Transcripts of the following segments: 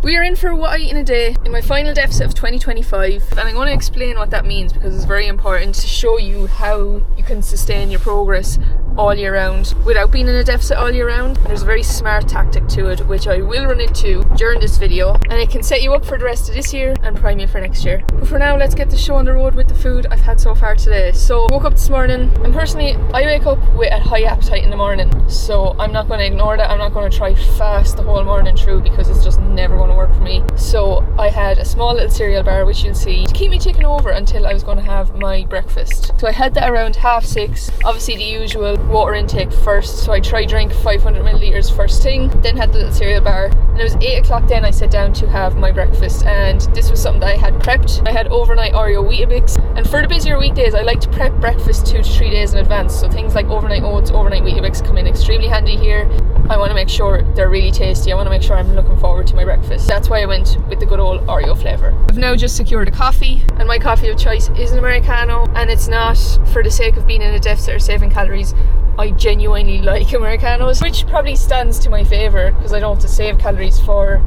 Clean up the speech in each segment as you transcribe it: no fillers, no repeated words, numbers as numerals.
We are in for what I eat in a day in my final deficit of 2025, and I'm going to explain what that means because it's very important to show you how you can sustain your progress all year round without being in a deficit all year round. And there's a very smart tactic to it which I will run into during this video, and it can set you up for the rest of this year and prime you for next year. But for now, let's get the show on the road with the food I've had so far today. So woke up this morning, and personally I wake up with a high appetite in the morning, so I'm not going to ignore that. I'm not going to try fast the whole morning through because it's just never going to work for me. So I had a small little cereal bar, which you'll see, to keep me ticking over until I was going to have my breakfast. So I had that around 6:30. Obviously the usual water intake first, so I tried drink 500 milliliters first thing, then had the little cereal bar, and it was 8 o'clock then I sat down to have my breakfast. And this was something that I had prepped. I had overnight Oreo Weetabix, and for the busier weekdays I like to prep breakfast 2 to 3 days in advance, so things like overnight oats, overnight Weetabix come in extremely handy here. I want to make sure they're really tasty. I want to make sure I'm looking forward to my breakfast. That's why I went with the good old Oreo flavour. I've now just secured a coffee, and my coffee of choice is an Americano, and it's not for the sake of being in a deficit or saving calories. I genuinely like Americanos, which probably stands to my favour because I don't have to save calories for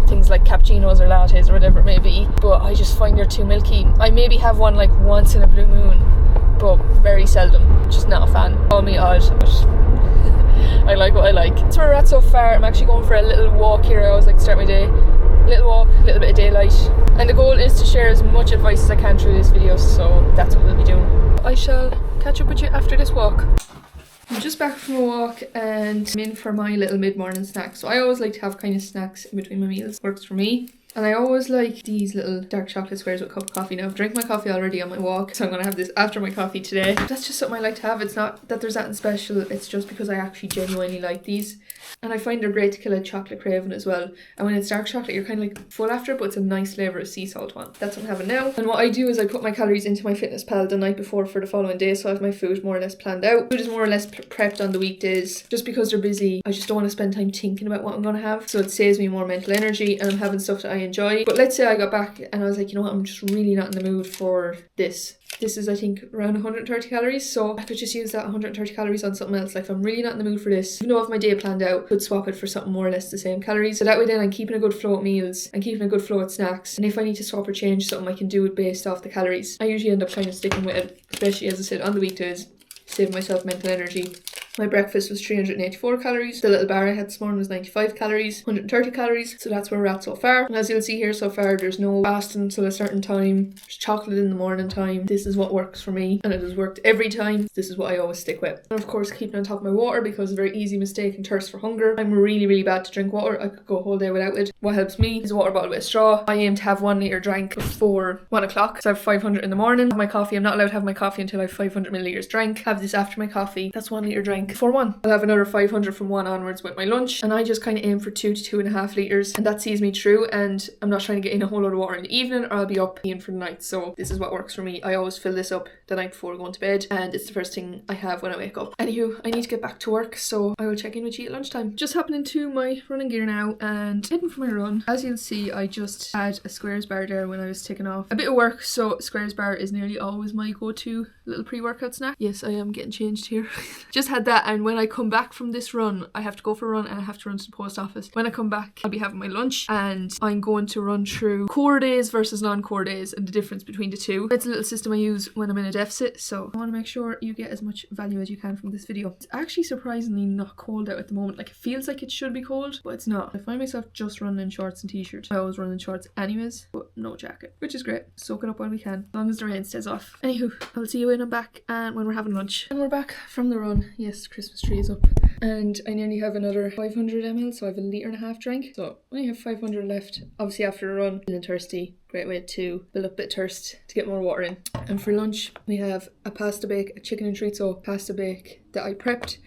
things like cappuccinos or lattes or whatever it may be, but I just find they're too milky. I maybe have one like once in a blue moon, but very seldom. Just not a fan. Call me odd, but I like what I like. That's where we're at so far. I'm actually going for a little walk here. I always like to start my day. Little walk, a little bit of daylight, and the goal is to share as much advice as I can through this video, so that's what we'll be doing. I shall catch up with you after this walk. I'm just back from a walk and I'm in for my little mid-morning snack. So I always like to have kind of snacks in between my meals. Works for me. And I always like these little dark chocolate squares with a cup of coffee. Now I've drank my coffee already on my walk, so I'm going to have this after my coffee today. That's just something I like to have. It's not that there's anything special, it's just because I actually genuinely like these. And I find they're great to kill a chocolate craving as well. And when it's dark chocolate, you're kind of like full after it, but it's a nice flavour of sea salt one. That's what I'm having now. And what I do is I put my calories into my fitness pal the night before for the following day, so I have my food more or less planned out. Food is more or less prepped on the weekdays. Just because they're busy, I just don't want to spend time thinking about what I'm going to have. So it saves me more mental energy, and I'm having stuff that I enjoy. But let's say I got back and I was like, you know what, I'm just really not in the mood for this. This is, I think, around 130 calories, so I could just use that 130 calories on something else. Like, if I'm really not in the mood for this, even though I have my day planned out, I could swap it for something more or less the same calories. So that way then I'm keeping a good flow at meals and keeping a good flow at snacks. And if I need to swap or change something, I can do it based off the calories. I usually end up kind of sticking with it, especially, as I said, on the weekdays, saving myself mental energy. My breakfast was 384 calories. The little bar I had this morning was 95 calories, 130 calories. So that's where we're at so far. And as you'll see here so far, there's no fasting until a certain time. There's chocolate in the morning time. This is what works for me, and it has worked every time. This is what I always stick with. And of course, keeping on top of my water, because a very easy mistake and thirst for hunger. I'm really, really bad to drink water. I could go a whole day without it. What helps me is a water bottle with a straw. I aim to have 1 litre drank before 1 o'clock. So I have 500 in the morning. Have my coffee. I'm not allowed to have my coffee until I have 500 millilitres drank. Have this after my coffee. That's 1 litre drank before 1. I'll have another 500 from 1 onwards with my lunch, and I just kind of aim for 2 to 2.5 litres, and that sees me through. And I'm not trying to get in a whole lot of water in the evening, or I'll be up peeing for the night. So this is what works for me. I always fill this up the night before going to bed, and it's the first thing I have when I wake up. Anywho, I need to get back to work, so I will check in with you at lunchtime. Just hopping into my running gear now and heading for my run. As you'll see, I just had a squares bar there when I was taking off a bit of work, so squares bar is nearly always my go-to little pre-workout snack. Yes, I am getting changed here. Just had that, and when I come back from this run, I have to go for a run and I have to run to the post office. When I come back, I'll be having my lunch, and I'm going to run through core days versus non-core days and the difference between the two. It's a little system I use when I'm in a deficit, so I want to make sure you get as much value as you can from this video. It's actually surprisingly not cold out at the moment. Like, it feels like it should be cold, but it's not. I find myself just running in shorts and t-shirt. I always run in shorts anyways, but no jacket, which is great. Soak it up while we can, as long as the rain stays off. Anywho, I'll see you when I'm back and when we're having lunch. And we're back from the run. Yes, the Christmas tree is up. And I nearly have another 500 ml, so I have 1.5 litre drank. So I only have 500 left. Obviously after a run, feeling thirsty. Great way to build up a bit of thirst to get more water in. And for lunch, we have a pasta bake, a chicken and chorizo pasta bake that I prepped,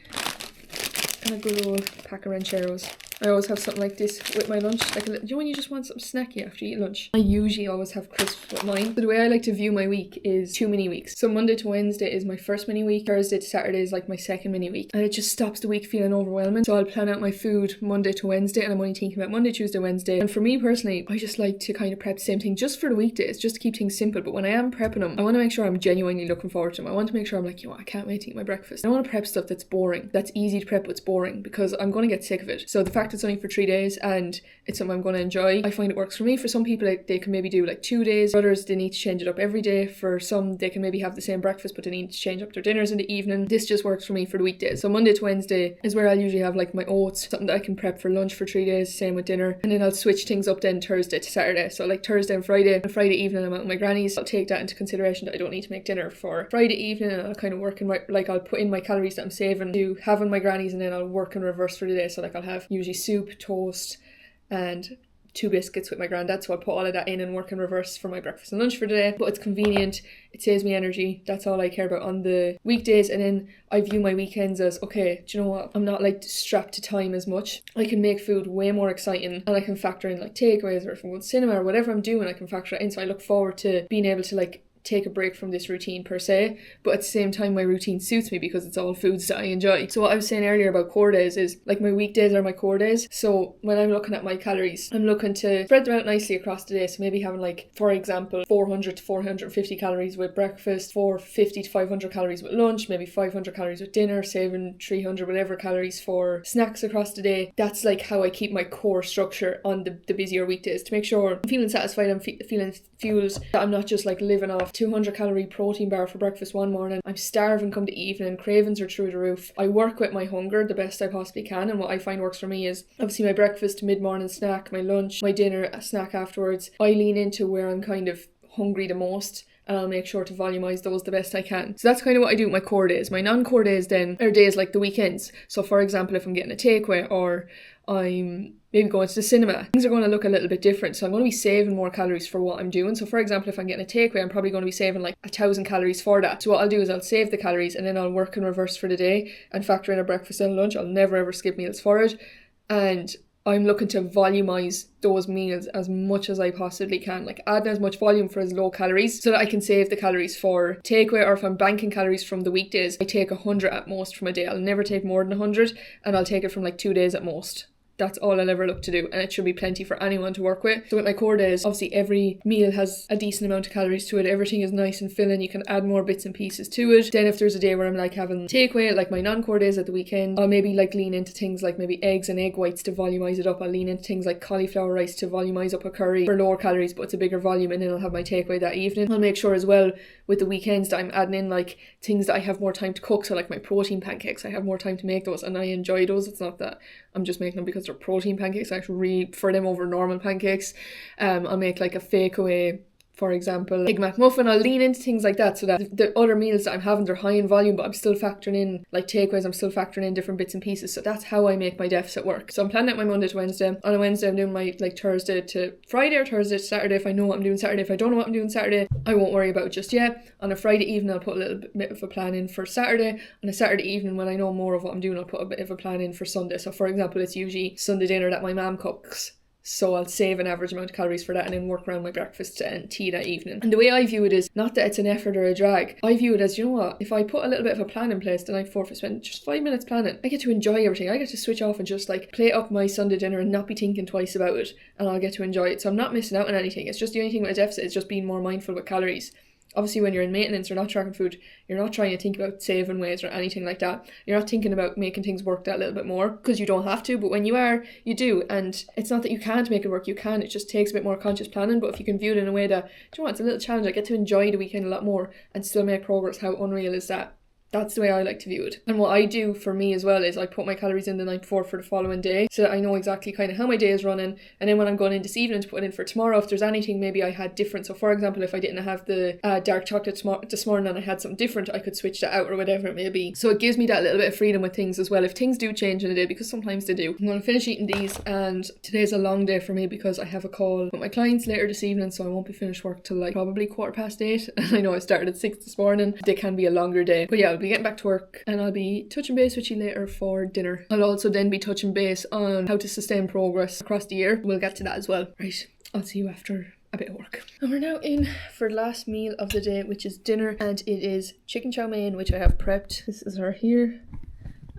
and a good old pack of rancheros. I always have something like this with my lunch, like you know when you just want something snacky after you eat lunch. I usually always have crisps with mine. So the way I like to view my week is 2 mini weeks. So Monday to Wednesday is my first mini week, Thursday to Saturday is like my second mini week, and it just stops the week feeling overwhelming. So I'll plan out my food Monday to Wednesday, and I'm only thinking about Monday, Tuesday, Wednesday. And for me personally, I just like to kind of prep the same thing just for the weekdays, just to keep things simple. But when I am prepping them, I want to make sure I'm genuinely looking forward to them. I want to make sure I'm like, you know, I can't wait to eat my breakfast. I don't want to prep stuff that's boring, that's easy to prep but it's boring, because I'm going to get sick of it. So the fact fact it's only for 3 days and it's something I'm going to enjoy, I find it works for me. For some people, like, they can maybe do like 2 days. For others, they need to change it up every day. For some, they can maybe have the same breakfast, but they need to change up their dinners in the evening. This just works for me for the weekdays. So Monday to Wednesday is where I'll usually have like my oats, something that I can prep for lunch for 3 days, same with dinner. And then I'll switch things up then Thursday to Saturday. So like Thursday and Friday evening I'm out with my granny's. I'll take that into consideration that I don't need to make dinner for Friday evening, and I'll kind of work in my, like, I'll put in my calories that I'm saving to having my granny's, and then I'll work in reverse for the day. So like I'll have usually soup, toast and 2 biscuits with my granddad, so I'll put all of that in and work in reverse for my breakfast and lunch for the day. But it's convenient, it saves me energy, that's all I care about on the weekdays. And then I view my weekends as, okay, do you know what, I'm not like strapped to time as much. I can make food way more exciting, and I can factor in like takeaways, or if I'm going to cinema or whatever I'm doing, I can factor it in. So I look forward to being able to like take a break from this routine per se, but at the same time my routine suits me because it's all foods that I enjoy. So what I was saying earlier about core days is, like, my weekdays are my core days. So when I'm looking at my calories, I'm looking to spread them out nicely across the day. So maybe having, like, for example, 400 to 450 calories with breakfast, 450 to 500 calories with lunch, maybe 500 calories with dinner, saving 300 whatever calories for snacks across the day. That's like how I keep my core structure on the busier weekdays, to make sure I'm feeling satisfied, I'm feeling fueled, that I'm not just like living off 200 calorie protein bar for breakfast one morning, I'm starving come the evening, cravings are through the roof. I work with my hunger the best I possibly can, and what I find works for me is obviously my breakfast, mid-morning snack, my lunch, my dinner, a snack afterwards. I lean into where I'm kind of hungry the most, and I'll make sure to volumize those the best I can. So that's kind of what I do with my core days. My non-core days then are days like the weekends. So for example, if I'm getting a takeaway or I'm maybe going to the cinema, things are going to look a little bit different. So I'm going to be saving more calories for what I'm doing. So for example, if I'm getting a takeaway, I'm probably going to be saving like 1,000 calories for that. So what I'll do is I'll save the calories, and then I'll work in reverse for the day and factor in a breakfast and lunch. I'll never ever skip meals for it. And I'm looking to volumize those meals as much as I possibly can, like adding as much volume for as low calories so that I can save the calories for takeaway. Or if I'm banking calories from the weekdays, I take 100 at most from a day. I'll never take more than 100, and I'll take it from like 2 days at most. That's all I'll ever look to do, and it should be plenty for anyone to work with. So with my core days, obviously every meal has a decent amount of calories to it. Everything is nice and filling. You can add more bits and pieces to it. Then if there's a day where I'm like having takeaway, like my non-core days at the weekend, I'll maybe like lean into things like maybe eggs and egg whites to volumize it up. I'll lean into things like cauliflower rice to volumize up a curry for lower calories, but it's a bigger volume, and then I'll have my takeaway that evening. I'll make sure as well with the weekends that I'm adding in like things that I have more time to cook. So like my protein pancakes, I have more time to make those, and I enjoy those. It's not that I'm just making them because they're protein pancakes. I actually really prefer them over normal pancakes. I'll make like a fake away, for example, Big Mac muffin. I'll lean into things like that so that the other meals that I'm having, they're high in volume, but I'm still factoring in like takeaways, I'm still factoring in different bits and pieces. So that's how I make my deficit work. So I'm planning out my Monday to Wednesday. On a Wednesday I'm doing my like Thursday to Friday, or Thursday to Saturday if I know what I'm doing Saturday. If I don't know what I'm doing Saturday, I won't worry about it just yet. On a Friday evening I'll put a little bit of a plan in for Saturday. On a Saturday evening, when I know more of what I'm doing, I'll put a bit of a plan in for Sunday. So for example, it's usually Sunday dinner that my mum cooks, so I'll save an average amount of calories for that and then work around my breakfast and tea that evening. And the way I view it is not that it's an effort or a drag. I view it as, you know what, if I put a little bit of a plan in place the night before, if I spend just 5 minutes planning, I get to enjoy everything. I get to switch off and just like plate up my Sunday dinner and not be thinking twice about it, and I'll get to enjoy it. So I'm not missing out on anything. It's just the only thing with a deficit is just being more mindful with calories. Obviously, when you're in maintenance, you're not tracking food, you're not trying to think about saving ways or anything like that. You're not thinking about making things work that little bit more, because you don't have to, but when you are, you do. And it's not that you can't make it work, you can. It just takes a bit more conscious planning. But if you can view it in a way that, do you know what, it's a little challenge, I get to enjoy the weekend a lot more and still make progress, how unreal is that? That's the way I like to view it. And what I do for me as well is I put my calories in the night before for the following day, so that I know exactly kind of how my day is running. And then when I'm going in this evening to put in for tomorrow, if there's anything maybe I had different. So for example, if I didn't have the dark chocolate this morning and I had something different, I could switch that out or whatever it may be. So it gives me that little bit of freedom with things as well, if things do change in a day, because sometimes they do. I'm going to finish eating these, and today's a long day for me because I have a call with my clients later this evening, so I won't be finished work till like probably 8:15. And I know I started at 6 this morning. They can be a longer day. But yeah, I'll be getting back to work, and I'll be touching base with you later for dinner. I'll also then be touching base on how to sustain progress across the year. We'll get to that as well. Right, I'll see you after a bit of work. And we're now in for the last meal of the day, which is dinner, and it is chicken chow mein, which I have prepped. This is her here,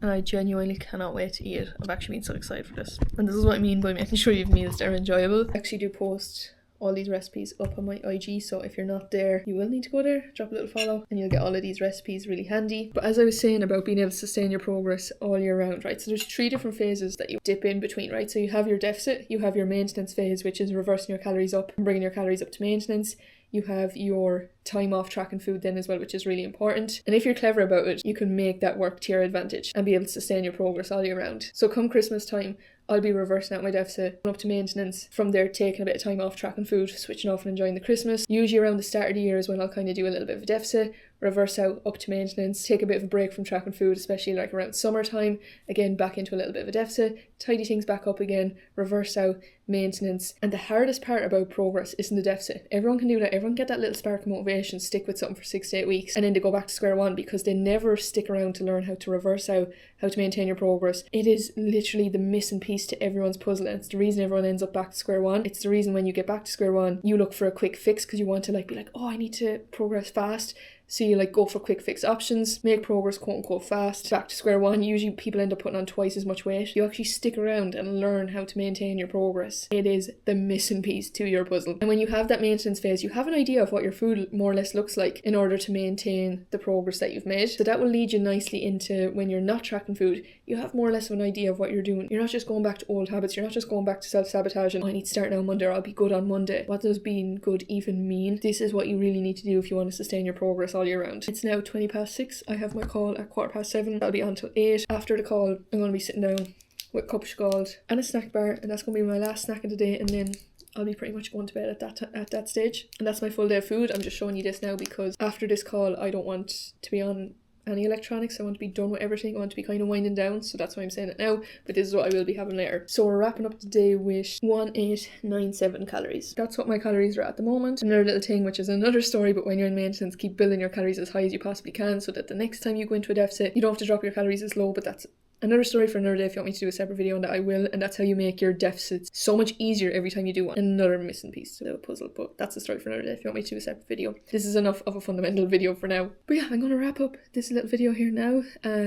and I genuinely cannot wait to eat it. I've actually been so excited for this. And this is what I mean by making sure you have meals that are enjoyable. I actually do post all these recipes up on my IG, so if you're not there, you will need to go there, drop a little follow, and you'll get all of these recipes really handy. But as I was saying about being able to sustain your progress all year round, right, so there's 3 different phases that you dip in between, right? So you have your deficit, you have your maintenance phase, which is reversing your calories up and bringing your calories up to maintenance. You have your time off tracking food then as well, which is really important. And if you're clever about it, you can make that work to your advantage and be able to sustain your progress all year round. So come Christmas time, I'll be reversing out my deficit up to maintenance. From there, taking a bit of time off tracking food, switching off and enjoying the Christmas. Usually around the start of the year is when I'll kind of do a little bit of a deficit, reverse out up to maintenance, take a bit of a break from tracking food, especially like around summertime, again back into a little bit of a deficit, tidy things back up again, reverse out, maintenance. And the hardest part about progress isn't the deficit. Everyone can do that. Everyone get that little spark of motivation, stick with something for 6 to 8 weeks, and then they go back to square one because they never stick around to learn how to reverse out, how to maintain your progress. It is literally the missing piece to everyone's puzzle, and it's the reason everyone ends up back to square one. It's the reason when you get back to square one, you look for a quick fix because you want to like be like, oh, I need to progress fast. So you like go for quick fix options, make progress quote unquote fast, back to square one. Usually people end up putting on twice as much weight. You actually stick around and learn how to maintain your progress. It is the missing piece to your puzzle. And when you have that maintenance phase, you have an idea of what your food more or less looks like in order to maintain the progress that you've made. So that will lead you nicely into when you're not tracking food, you have more or less of an idea of what you're doing. You're not just going back to old habits. You're not just going back to self-sabotage and I need to start now on Monday or I'll be good on Monday. What does being good even mean? This is what you really need to do if you want to sustain your progress all year round. It's now 6:20. I have my call at 7:15. I'll be on till 8. After the call, I'm going to be sitting down with a cup of scald and a snack bar, and that's going to be my last snack of the day, and then I'll be pretty much going to bed at that stage. And that's my full day of food. I'm just showing you this now because after this call, I don't want to be on any electronics. I want to be done with everything. I want to be kind of winding down, so that's why I'm saying it now, but this is what I will be having later. So we're wrapping up the day with 1897 calories. That's what my calories are at the moment. Another little thing, which is another story, but when you're in maintenance, keep building your calories as high as you possibly can so that the next time you go into a deficit, you don't have to drop your calories as low, but that's another story for another day. If you want me to do a separate video on that, I will, and that's how you make your deficits so much easier every time you do one. Another missing piece to the puzzle, but that's a story for another day if you want me to do a separate video. This is enough of a fundamental video for now. But yeah, I'm going to wrap up this little video here now.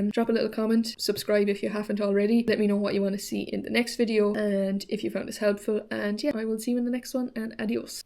Drop a little comment, subscribe if you haven't already. Let me know what you want to see in the next video and if you found this helpful, and yeah, I will see you in the next one, and adios.